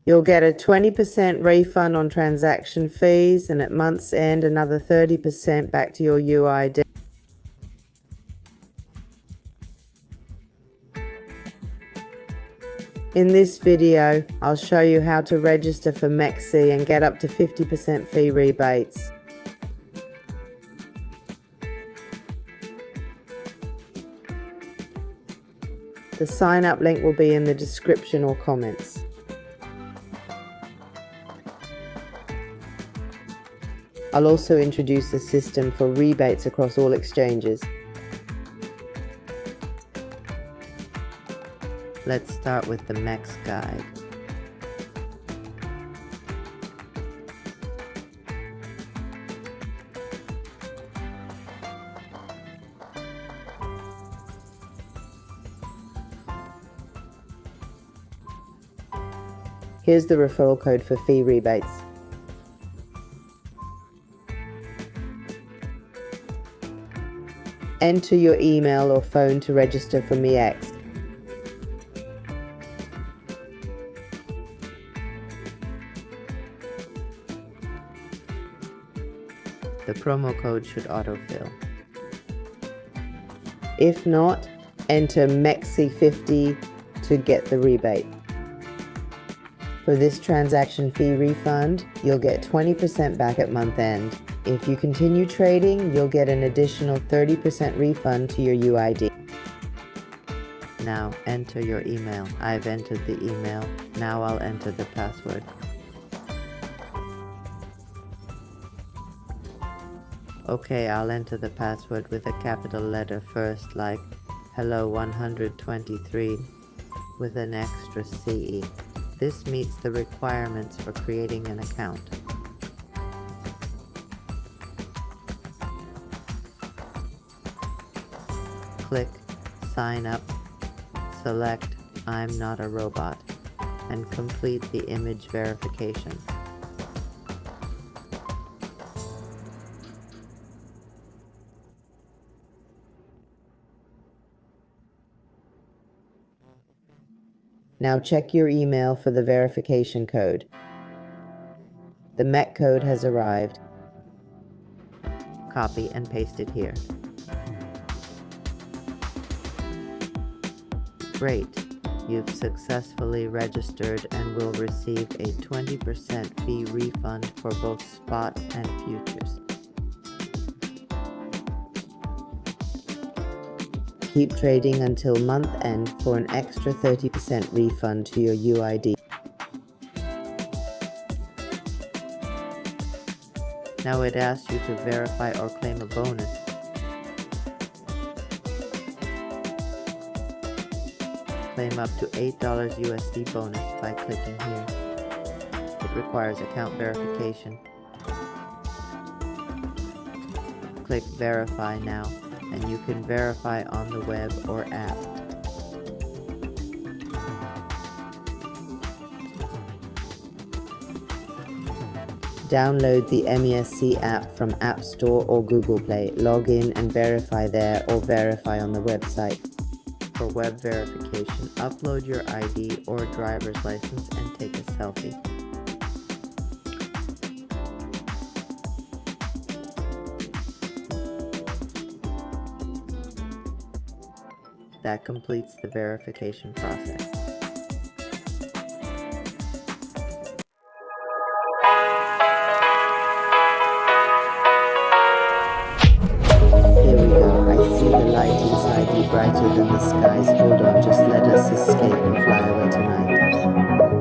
You'll get a 20% refund on transaction fees, and at month's end another 30% back to your UID. In this video, I'll show you how to register for MEXC and get up to 50% fee rebates. The sign up link will be in the description or comments. I'll also introduce a system for rebates across all exchanges. Let's start with the MEXC guide. Here's the referral code for fee rebates. Enter your email or phone to register for MEXC. The promo code should autofill. If not, enter MEXC50 to get the rebate. For this transaction fee refund, you'll get 20% back at month end. If you continue trading, you'll get an additional 30% refund to your UID. Now enter your email. I've entered the email. Now I'll enter the password. Okay, I'll enter the password with a capital letter first, like hello 123 with an extra CE. This meets the requirements for creating an account. Click Sign Up, select I'm not a robot, and complete the image verification. Now check your email for the verification code. The MEXC code has arrived. Copy and paste it here. Great! You've successfully registered and will receive a 20% fee refund for both spot and futures. Keep trading until month end for an extra 30% refund to your UID. Now it asks you to verify or claim a bonus. Claim up to $8 USD bonus by clicking here. It requires account verification. Click Verify now, and you can verify on the web or app. Download the MEXC app from App Store or Google Play. Log in and verify there or verify on the website. For web verification, upload your ID or driver's license and take a selfie. That completes the verification process. Here we go. I see the light inside you brighter than the skies. Hold on, just let us escape and fly away tonight.